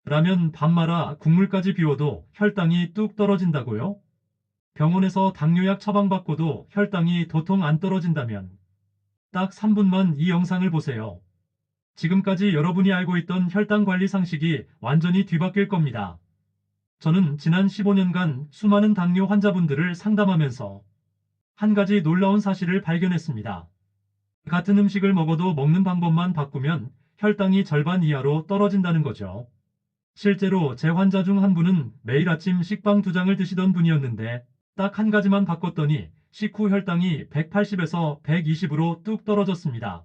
라면 밥 말아 국물까지 비워도 혈당이 뚝 떨어진다고요? 병원에서 당뇨약 처방받고도 혈당이 도통 안 떨어진다면 딱 3분만 이 영상을 보세요. 지금까지 여러분이 알고 있던 혈당 관리 상식이 완전히 뒤바뀔 겁니다. 저는 지난 15년간 수많은 당뇨 환자분들을 상담하면서 한 가지 놀라운 사실을 발견했습니다. 같은 음식을 먹어도 먹는 방법만 바꾸면 혈당이 절반 이하로 떨어진다는 거죠. 실제로 제 환자 중 한 분은 매일 아침 식빵 2장을 드시던 분이었는데 딱 한 가지만 바꿨더니 식후 혈당이 180에서 120으로 뚝 떨어졌습니다.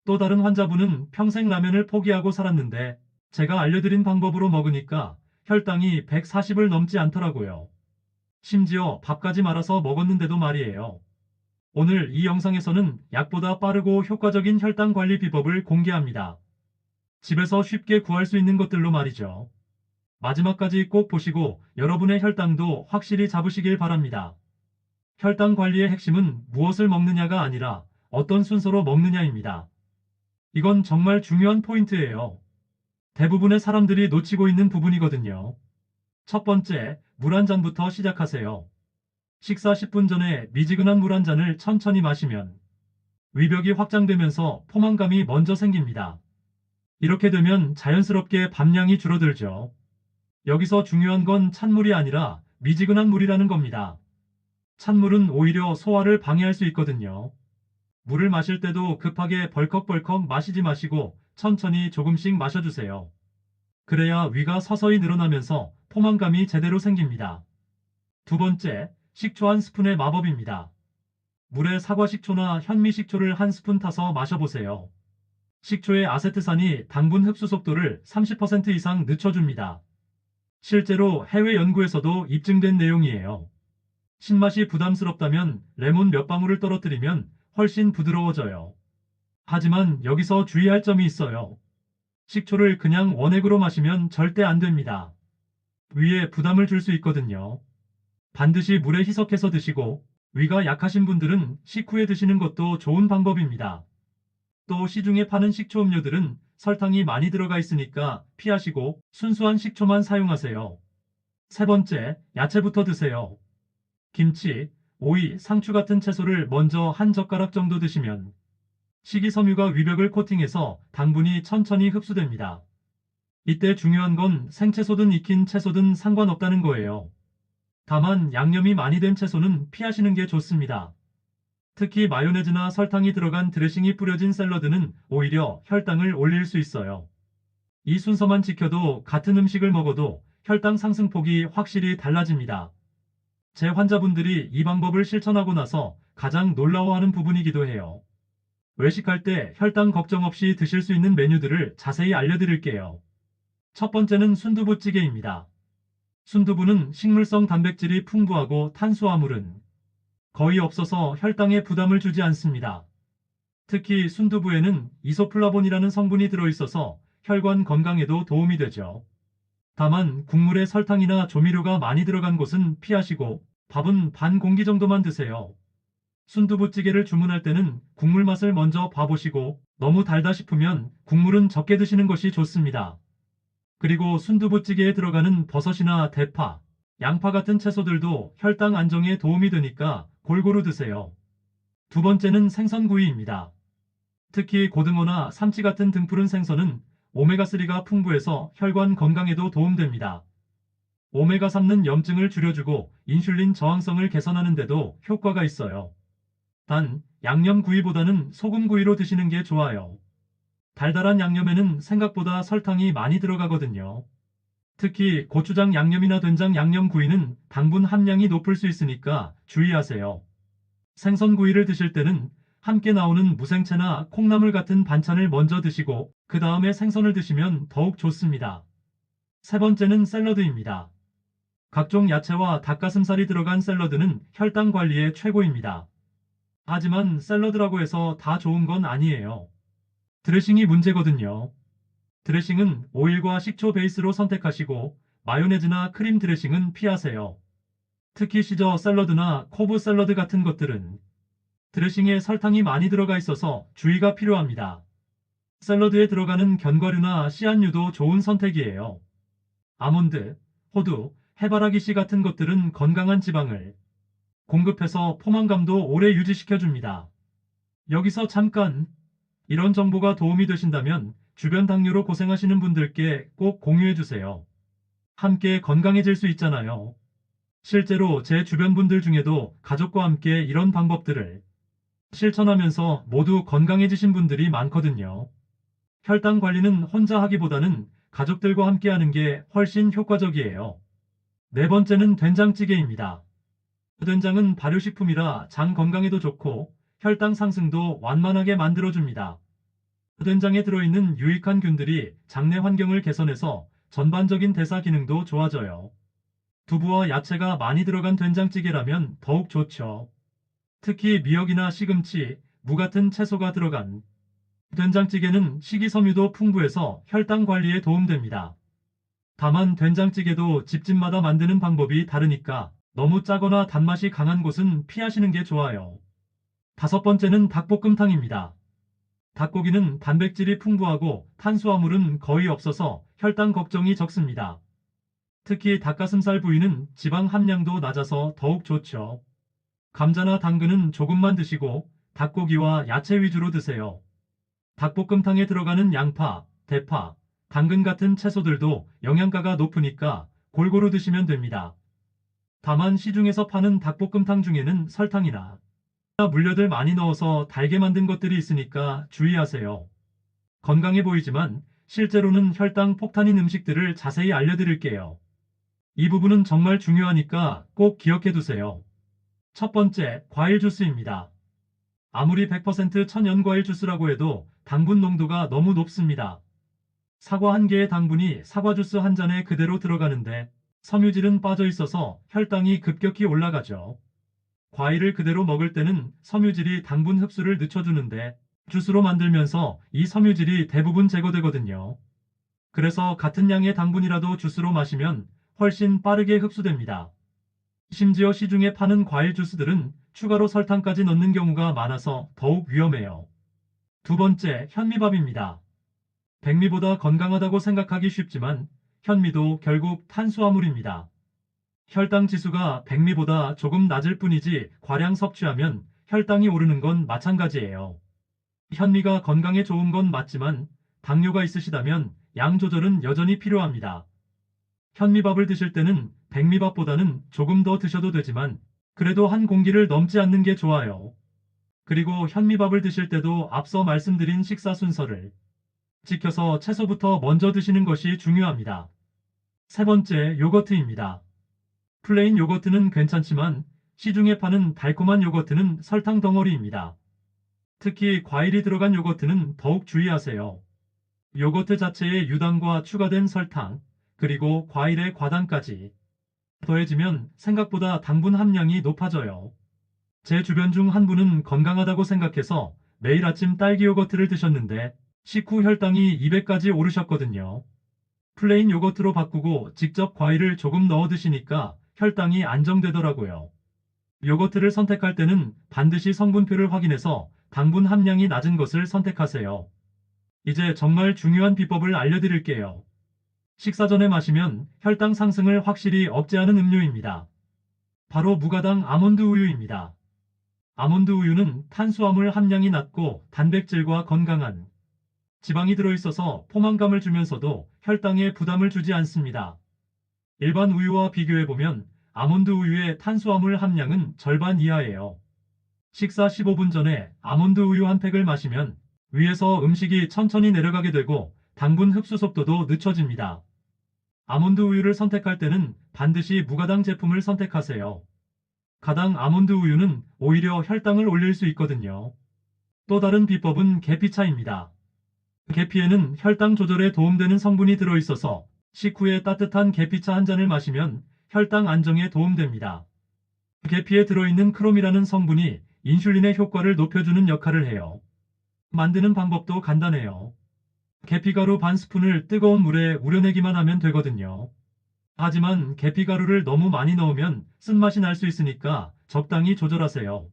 또 다른 환자분은 평생 라면을 포기하고 살았는데 제가 알려드린 방법으로 먹으니까 혈당이 140을 넘지 않더라고요. 심지어 밥까지 말아서 먹었는데도 말이에요. 오늘 이 영상에서는 약보다 빠르고 효과적인 혈당 관리 비법을 공개합니다. 집에서 쉽게 구할 수 있는 것들로 말이죠. 마지막까지 꼭 보시고 여러분의 혈당도 확실히 잡으시길 바랍니다. 혈당 관리의 핵심은 무엇을 먹느냐가 아니라 어떤 순서로 먹느냐입니다. 이건 정말 중요한 포인트예요. 대부분의 사람들이 놓치고 있는 부분이거든요. 첫 번째, 물 한 잔부터 시작하세요. 식사 10분 전에 미지근한 물 한 잔을 천천히 마시면 위벽이 확장되면서 포만감이 먼저 생깁니다. 이렇게 되면 자연스럽게 밥량이 줄어들죠. 여기서 중요한 건 찬물이 아니라 미지근한 물이라는 겁니다. 찬물은 오히려 소화를 방해할 수 있거든요. 물을 마실 때도 급하게 벌컥벌컥 마시지 마시고 천천히 조금씩 마셔주세요. 그래야 위가 서서히 늘어나면서 포만감이 제대로 생깁니다. 두 번째, 식초 한 스푼의 마법입니다. 물에 사과 식초나 현미 식초를 한 스푼 타서 마셔보세요. 식초의 아세트산이 당분 흡수 속도를 30% 이상 늦춰줍니다. 실제로 해외 연구에서도 입증된 내용이에요. 신맛이 부담스럽다면 레몬 몇 방울을 떨어뜨리면 훨씬 부드러워져요. 하지만 여기서 주의할 점이 있어요. 식초를 그냥 원액으로 마시면 절대 안 됩니다. 위에 부담을 줄 수 있거든요. 반드시 물에 희석해서 드시고 위가 약하신 분들은 식후에 드시는 것도 좋은 방법입니다. 또 시중에 파는 식초 음료들은 설탕이 많이 들어가 있으니까 피하시고 순수한 식초만 사용하세요. 세 번째, 야채부터 드세요. 김치, 오이, 상추 같은 채소를 먼저 한 젓가락 정도 드시면 식이섬유가 위벽을 코팅해서 당분이 천천히 흡수됩니다. 이때 중요한 건 생채소든 익힌 채소든 상관없다는 거예요. 다만 양념이 많이 된 채소는 피하시는 게 좋습니다. 특히 마요네즈나 설탕이 들어간 드레싱이 뿌려진 샐러드는 오히려 혈당을 올릴 수 있어요. 이 순서만 지켜도 같은 음식을 먹어도 혈당 상승폭이 확실히 달라집니다. 제 환자분들이 이 방법을 실천하고 나서 가장 놀라워하는 부분이기도 해요. 외식할 때 혈당 걱정 없이 드실 수 있는 메뉴들을 자세히 알려드릴게요. 첫 번째는 순두부찌개입니다. 순두부는 식물성 단백질이 풍부하고 탄수화물은 거의 없어서 혈당에 부담을 주지 않습니다. 특히 순두부에는 이소플라본이라는 성분이 들어있어서 혈관 건강에도 도움이 되죠. 다만 국물에 설탕이나 조미료가 많이 들어간 곳은 피하시고 밥은 반 공기 정도만 드세요. 순두부찌개를 주문할 때는 국물 맛을 먼저 봐보시고 너무 달다 싶으면 국물은 적게 드시는 것이 좋습니다. 그리고 순두부찌개에 들어가는 버섯이나 대파, 양파 같은 채소들도 혈당 안정에 도움이 되니까 골고루 드세요. 두 번째는 생선구이입니다. 특히 고등어나 삼치 같은 등푸른 생선은 오메가3가 풍부해서 혈관 건강에도 도움됩니다. 오메가3는 염증을 줄여주고 인슐린 저항성을 개선하는 데도 효과가 있어요. 단, 양념구이보다는 소금구이로 드시는 게 좋아요. 달달한 양념에는 생각보다 설탕이 많이 들어가거든요. 특히 고추장 양념이나 된장 양념구이는 당분 함량이 높을 수 있으니까 주의하세요. 생선구이를 드실 때는 함께 나오는 무생채나 콩나물 같은 반찬을 먼저 드시고 그 다음에 생선을 드시면 더욱 좋습니다. 세 번째는 샐러드입니다. 각종 야채와 닭가슴살이 들어간 샐러드는 혈당 관리에 최고입니다. 하지만 샐러드라고 해서 다 좋은 건 아니에요. 드레싱이 문제거든요. 드레싱은 오일과 식초 베이스로 선택하시고 마요네즈나 크림 드레싱은 피하세요. 특히 시저 샐러드나 코브 샐러드 같은 것들은 드레싱에 설탕이 많이 들어가 있어서 주의가 필요합니다. 샐러드에 들어가는 견과류나 씨앗류도 좋은 선택이에요. 아몬드, 호두, 해바라기 씨 같은 것들은 건강한 지방을 공급해서 포만감도 오래 유지시켜줍니다. 여기서 잠깐, 이런 정보가 도움이 되신다면 주변 당뇨로 고생하시는 분들께 꼭 공유해주세요. 함께 건강해질 수 있잖아요. 실제로 제 주변 분들 중에도 가족과 함께 이런 방법들을 실천하면서 모두 건강해지신 분들이 많거든요. 혈당 관리는 혼자 하기보다는 가족들과 함께 하는 게 훨씬 효과적이에요. 네 번째는 된장찌개입니다. 된장은 발효식품이라 장 건강에도 좋고 혈당 상승도 완만하게 만들어줍니다. 된장에 들어있는 유익한 균들이 장내 환경을 개선해서 전반적인 대사 기능도 좋아져요. 두부와 야채가 많이 들어간 된장찌개라면 더욱 좋죠. 특히 미역이나 시금치, 무 같은 채소가 들어간 된장찌개는 식이섬유도 풍부해서 혈당 관리에 도움됩니다. 다만 된장찌개도 집집마다 만드는 방법이 다르니까 너무 짜거나 단맛이 강한 곳은 피하시는 게 좋아요. 다섯 번째는 닭볶음탕입니다. 닭고기는 단백질이 풍부하고 탄수화물은 거의 없어서 혈당 걱정이 적습니다. 특히 닭가슴살 부위는 지방 함량도 낮아서 더욱 좋죠. 감자나 당근은 조금만 드시고 닭고기와 야채 위주로 드세요. 닭볶음탕에 들어가는 양파, 대파, 당근 같은 채소들도 영양가가 높으니까 골고루 드시면 됩니다. 다만 시중에서 파는 닭볶음탕 중에는 설탕이나 물엿을 많이 넣어서 달게 만든 것들이 있으니까 주의하세요. 건강해 보이지만 실제로는 혈당 폭탄인 음식들을 자세히 알려드릴게요. 이 부분은 정말 중요하니까 꼭 기억해 두세요. 첫 번째, 과일 주스입니다. 아무리 100% 천연 과일 주스라고 해도 당분 농도가 너무 높습니다. 사과 한 개의 당분이 사과 주스 한 잔에 그대로 들어가는데 섬유질은 빠져 있어서 혈당이 급격히 올라가죠. 과일을 그대로 먹을 때는 섬유질이 당분 흡수를 늦춰주는데 주스로 만들면서 이 섬유질이 대부분 제거되거든요. 그래서 같은 양의 당분이라도 주스로 마시면 훨씬 빠르게 흡수됩니다. 심지어 시중에 파는 과일 주스들은 추가로 설탕까지 넣는 경우가 많아서 더욱 위험해요. 두 번째, 현미밥입니다. 백미보다 건강하다고 생각하기 쉽지만 현미도 결국 탄수화물입니다. 혈당 지수가 백미보다 조금 낮을 뿐이지 과량 섭취하면 혈당이 오르는 건 마찬가지예요. 현미가 건강에 좋은 건 맞지만 당뇨가 있으시다면 양 조절은 여전히 필요합니다. 현미밥을 드실 때는 백미밥보다는 조금 더 드셔도 되지만 그래도 한 공기를 넘지 않는 게 좋아요. 그리고 현미밥을 드실 때도 앞서 말씀드린 식사 순서를 지켜서 채소부터 먼저 드시는 것이 중요합니다. 세 번째, 요거트입니다. 플레인 요거트는 괜찮지만 시중에 파는 달콤한 요거트는 설탕 덩어리입니다. 특히 과일이 들어간 요거트는 더욱 주의하세요. 요거트 자체에 유당과 추가된 설탕, 그리고 과일의 과당까지 더해지면 생각보다 당분 함량이 높아져요. 제 주변 중 한 분은 건강하다고 생각해서 매일 아침 딸기 요거트를 드셨는데 식후 혈당이 200까지 오르셨거든요. 플레인 요거트로 바꾸고 직접 과일을 조금 넣어 드시니까 혈당이 안정되더라고요. 요거트를 선택할 때는 반드시 성분표를 확인해서 당분 함량이 낮은 것을 선택하세요. 이제 정말 중요한 비법을 알려드릴게요. 식사 전에 마시면 혈당 상승을 확실히 억제하는 음료입니다. 바로 무가당 아몬드 우유입니다. 아몬드 우유는 탄수화물 함량이 낮고 단백질과 건강한 지방이 들어있어서 포만감을 주면서도 혈당에 부담을 주지 않습니다. 일반 우유와 비교해보면 아몬드 우유의 탄수화물 함량은 절반 이하예요. 식사 15분 전에 아몬드 우유 한 팩을 마시면 위에서 음식이 천천히 내려가게 되고 당분 흡수 속도도 늦춰집니다. 아몬드 우유를 선택할 때는 반드시 무가당 제품을 선택하세요. 가당 아몬드 우유는 오히려 혈당을 올릴 수 있거든요. 또 다른 비법은 계피차입니다. 계피에는 혈당 조절에 도움되는 성분이 들어있어서 식후에 따뜻한 계피차 한 잔을 마시면 혈당 안정에 도움됩니다. 계피에 들어있는 크롬이라는 성분이 인슐린의 효과를 높여주는 역할을 해요. 만드는 방법도 간단해요. 계피가루 반 스푼을 뜨거운 물에 우려내기만 하면 되거든요. 하지만 계피가루를 너무 많이 넣으면 쓴맛이 날 수 있으니까 적당히 조절하세요.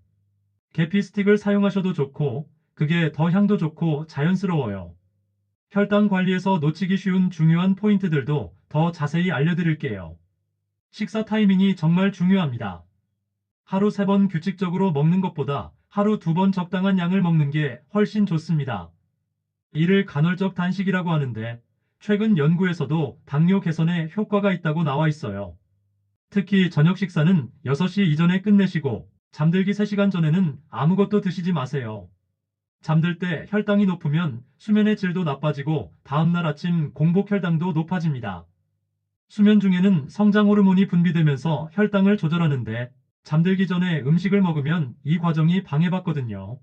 계피 스틱을 사용하셔도 좋고 그게 더 향도 좋고 자연스러워요. 혈당 관리에서 놓치기 쉬운 중요한 포인트들도 더 자세히 알려드릴게요. 식사 타이밍이 정말 중요합니다. 하루 3번 규칙적으로 먹는 것보다 하루 2번 적당한 양을 먹는 게 훨씬 좋습니다. 이를 간헐적 단식이라고 하는데 최근 연구에서도 당뇨 개선에 효과가 있다고 나와 있어요. 특히 저녁 식사는 6시 이전에 끝내시고 잠들기 3시간 전에는 아무것도 드시지 마세요. 잠들 때 혈당이 높으면 수면의 질도 나빠지고 다음날 아침 공복 혈당도 높아집니다. 수면 중에는 성장 호르몬이 분비되면서 혈당을 조절하는데 잠들기 전에 음식을 먹으면 이 과정이 방해받거든요.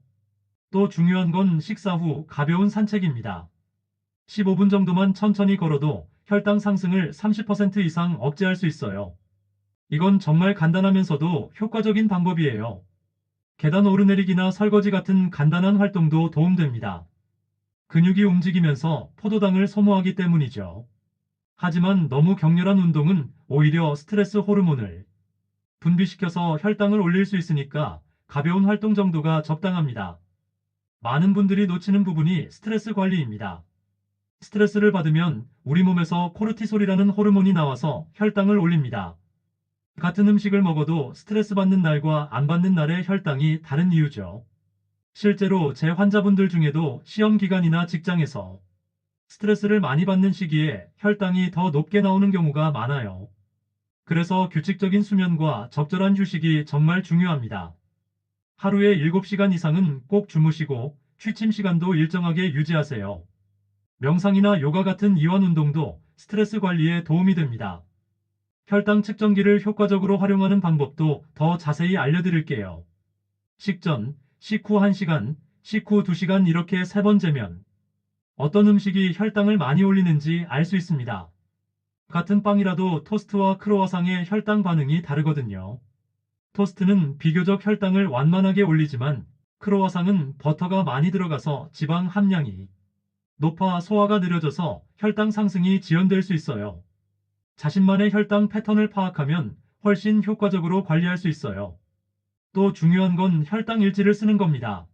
또 중요한 건 식사 후 가벼운 산책입니다. 15분 정도만 천천히 걸어도 혈당 상승을 30% 이상 억제할 수 있어요. 이건 정말 간단하면서도 효과적인 방법이에요. 계단 오르내리기나 설거지 같은 간단한 활동도 도움됩니다. 근육이 움직이면서 포도당을 소모하기 때문이죠. 하지만 너무 격렬한 운동은 오히려 스트레스 호르몬을 분비시켜서 혈당을 올릴 수 있으니까 가벼운 활동 정도가 적당합니다. 많은 분들이 놓치는 부분이 스트레스 관리입니다. 스트레스를 받으면 우리 몸에서 코르티솔이라는 호르몬이 나와서 혈당을 올립니다. 같은 음식을 먹어도 스트레스 받는 날과 안 받는 날의 혈당이 다른 이유죠. 실제로 제 환자분들 중에도 시험 기간이나 직장에서 스트레스를 많이 받는 시기에 혈당이 더 높게 나오는 경우가 많아요. 그래서 규칙적인 수면과 적절한 휴식이 정말 중요합니다. 하루에 7시간 이상은 꼭 주무시고 취침 시간도 일정하게 유지하세요. 명상이나 요가 같은 이완 운동도 스트레스 관리에 도움이 됩니다. 혈당 측정기를 효과적으로 활용하는 방법도 더 자세히 알려드릴게요. 식전, 식후 1시간, 식후 2시간 이렇게 3번 재면 어떤 음식이 혈당을 많이 올리는지 알 수 있습니다. 같은 빵이라도 토스트와 크로와상의 혈당 반응이 다르거든요. 토스트는 비교적 혈당을 완만하게 올리지만 크로와상은 버터가 많이 들어가서 지방 함량이 높아 소화가 느려져서 혈당 상승이 지연될 수 있어요. 자신만의 혈당 패턴을 파악하면 훨씬 효과적으로 관리할 수 있어요. 또 중요한 건 혈당 일지를 쓰는 겁니다.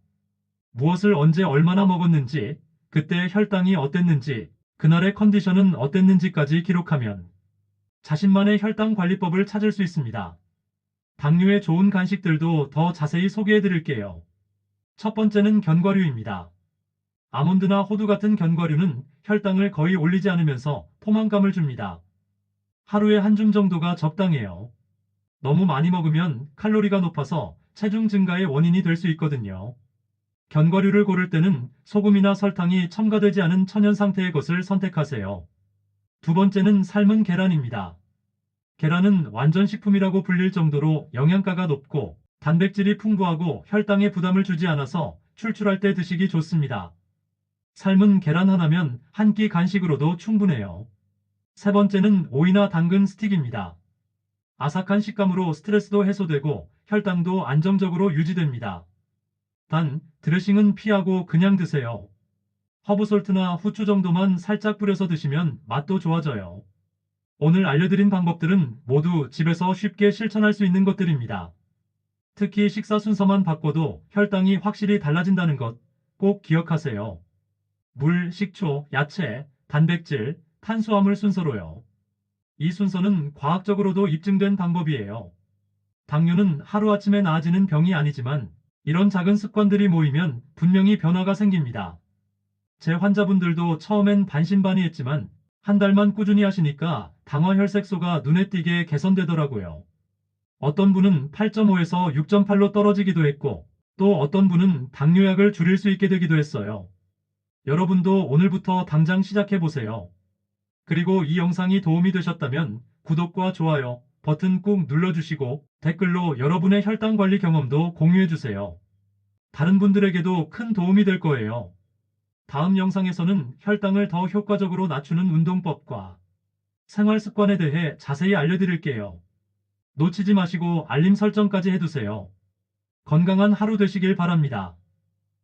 무엇을 언제 얼마나 먹었는지, 그때 혈당이 어땠는지, 그날의 컨디션은 어땠는지까지 기록하면 자신만의 혈당 관리법을 찾을 수 있습니다. 당뇨에 좋은 간식들도 더 자세히 소개해 드릴게요. 첫 번째는 견과류입니다. 아몬드나 호두 같은 견과류는 혈당을 거의 올리지 않으면서 포만감을 줍니다. 하루에 한 줌 정도가 적당해요. 너무 많이 먹으면 칼로리가 높아서 체중 증가의 원인이 될 수 있거든요. 견과류를 고를 때는 소금이나 설탕이 첨가되지 않은 천연 상태의 것을 선택하세요. 두 번째는 삶은 계란입니다. 계란은 완전식품이라고 불릴 정도로 영양가가 높고 단백질이 풍부하고 혈당에 부담을 주지 않아서 출출할 때 드시기 좋습니다. 삶은 계란 하나면 한 끼 간식으로도 충분해요. 세 번째는 오이나 당근 스틱입니다. 아삭한 식감으로 스트레스도 해소되고 혈당도 안정적으로 유지됩니다. 단, 드레싱은 피하고 그냥 드세요. 허브솔트나 후추 정도만 살짝 뿌려서 드시면 맛도 좋아져요. 오늘 알려드린 방법들은 모두 집에서 쉽게 실천할 수 있는 것들입니다. 특히 식사 순서만 바꿔도 혈당이 확실히 달라진다는 것 꼭 기억하세요. 물, 식초, 야채, 단백질, 탄수화물 순서로요. 이 순서는 과학적으로도 입증된 방법이에요. 당뇨는 하루아침에 나아지는 병이 아니지만 이런 작은 습관들이 모이면 분명히 변화가 생깁니다. 제 환자분들도 처음엔 반신반의했지만 한 달만 꾸준히 하시니까 당화혈색소가 눈에 띄게 개선되더라고요. 어떤 분은 8.5에서 6.8로 떨어지기도 했고 또 어떤 분은 당뇨약을 줄일 수 있게 되기도 했어요. 여러분도 오늘부터 당장 시작해보세요. 그리고 이 영상이 도움이 되셨다면 구독과 좋아요 버튼 꾹 눌러주시고 댓글로 여러분의 혈당 관리 경험도 공유해주세요. 다른 분들에게도 큰 도움이 될 거예요. 다음 영상에서는 혈당을 더 효과적으로 낮추는 운동법과 생활 습관에 대해 자세히 알려드릴게요. 놓치지 마시고 알림 설정까지 해두세요. 건강한 하루 되시길 바랍니다.